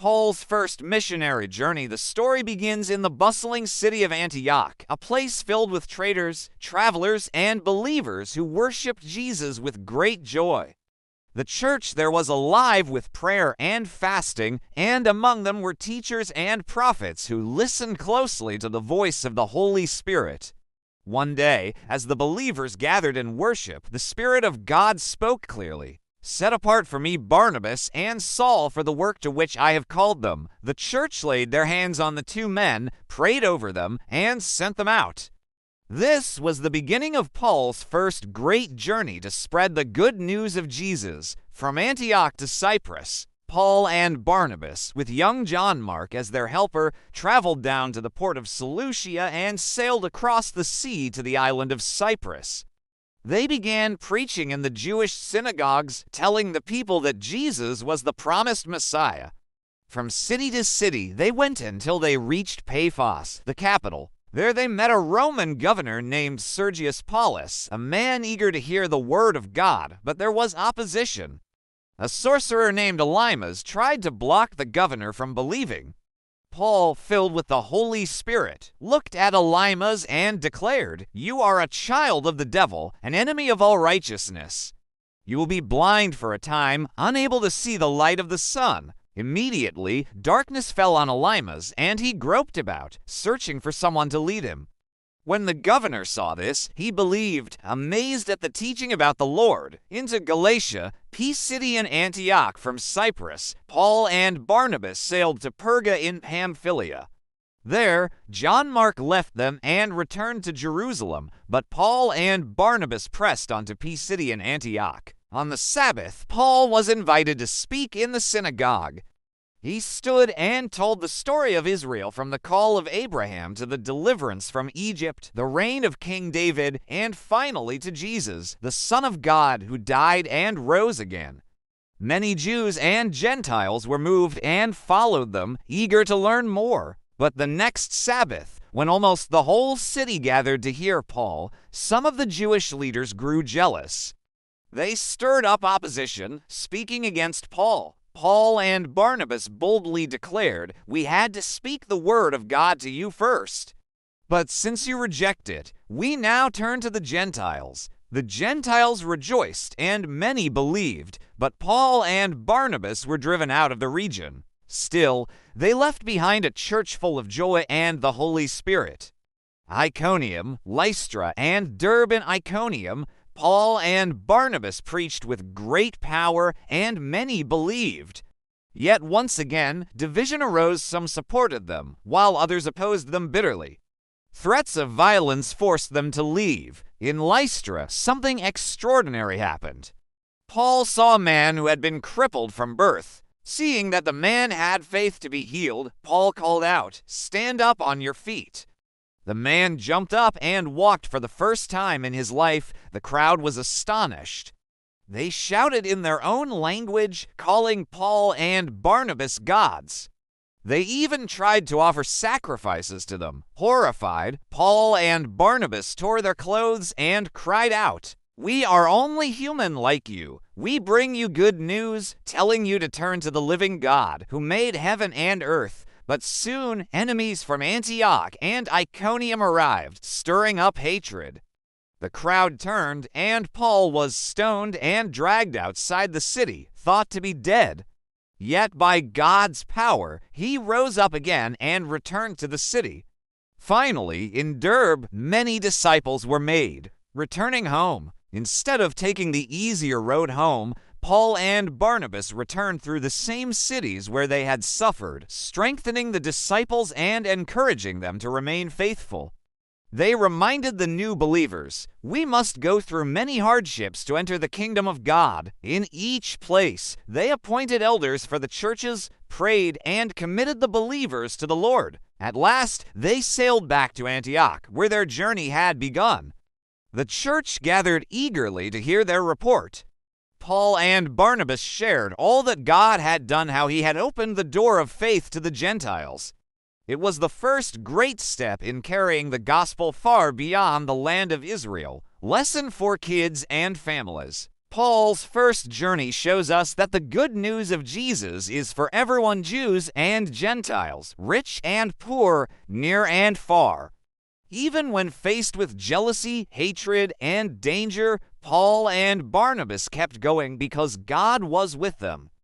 Paul's first missionary journey, the story begins in the bustling city of Antioch, a place filled with traders, travelers, and believers who worshiped Jesus with great joy. The church there was alive with prayer and fasting, and among them were teachers and prophets who listened closely to the voice of the Holy Spirit. One day, as the believers gathered in worship, the Spirit of God spoke clearly. "Set apart for me Barnabas and Saul for the work to which I have called them." The church laid their hands on the two men, prayed over them, and sent them out. This was the beginning of Paul's first great journey to spread the good news of Jesus. From Antioch to Cyprus, Paul and Barnabas, with young John Mark as their helper, traveled down to the port of Seleucia and sailed across the sea to the island of Cyprus. They began preaching in the Jewish synagogues, telling the people that Jesus was the promised Messiah. From city to city, they went until they reached Paphos, the capital. There they met a Roman governor named Sergius Paulus, a man eager to hear the word of God, but there was opposition. A sorcerer named Elymas tried to block the governor from believing. Paul, filled with the Holy Spirit, looked at Elymas and declared, "You are a child of the devil, an enemy of all righteousness. You will be blind for a time, unable to see the light of the sun." Immediately, darkness fell on Elymas, and he groped about, searching for someone to lead him. When the governor saw this, he believed, amazed at the teaching about the Lord. Into Galatia, Pisidian Antioch from Cyprus, Paul and Barnabas sailed to Perga in Pamphylia. There, John Mark left them and returned to Jerusalem, but Paul and Barnabas pressed on to Pisidian Antioch. On the Sabbath, Paul was invited to speak in the synagogue. He stood and told the story of Israel from the call of Abraham to the deliverance from Egypt, the reign of King David, and finally to Jesus, the Son of God, who died and rose again. Many Jews and Gentiles were moved and followed them, eager to learn more. But the next Sabbath, when almost the whole city gathered to hear Paul, some of the Jewish leaders grew jealous. They stirred up opposition, speaking against Paul. Paul and Barnabas boldly declared, "We had to speak the word of God to you first. But since you reject it, we now turn to the Gentiles." The Gentiles rejoiced, and many believed, but Paul and Barnabas were driven out of the region. Still, they left behind a church full of joy and the Holy Spirit. Iconium, Lystra, and Derbe, Iconium, Paul and Barnabas preached with great power, and many believed. Yet once again, division arose. Some supported them, while others opposed them bitterly. Threats of violence forced them to leave. In Lystra, something extraordinary happened. Paul saw a man who had been crippled from birth. Seeing that the man had faith to be healed, Paul called out, "Stand up on your feet." The man jumped up and walked for the first time in his life. The crowd was astonished. They shouted in their own language, calling Paul and Barnabas gods. They even tried to offer sacrifices to them. Horrified, Paul and Barnabas tore their clothes and cried out, "We are only human like you. We bring you good news, telling you to turn to the living God, who made heaven and earth." But soon enemies from Antioch and Iconium arrived, stirring up hatred. The crowd turned, and Paul was stoned and dragged outside the city, thought to be dead. Yet by God's power, he rose up again and returned to the city. Finally, in Derbe, many disciples were made. Returning home, instead of taking the easier road home, Paul and Barnabas returned through the same cities where they had suffered, strengthening the disciples and encouraging them to remain faithful. They reminded the new believers, "We must go through many hardships to enter the kingdom of God." In each place, they appointed elders for the churches, prayed, and committed the believers to the Lord. At last, they sailed back to Antioch, where their journey had begun. The church gathered eagerly to hear their report. Paul and Barnabas shared all that God had done, how he had opened the door of faith to the Gentiles. It was the first great step in carrying the gospel far beyond the land of Israel. Lesson for kids and families. Paul's first journey shows us that the good news of Jesus is for everyone, Jews and Gentiles, rich and poor, near and far. Even when faced with jealousy, hatred, and danger, Paul and Barnabas kept going because God was with them.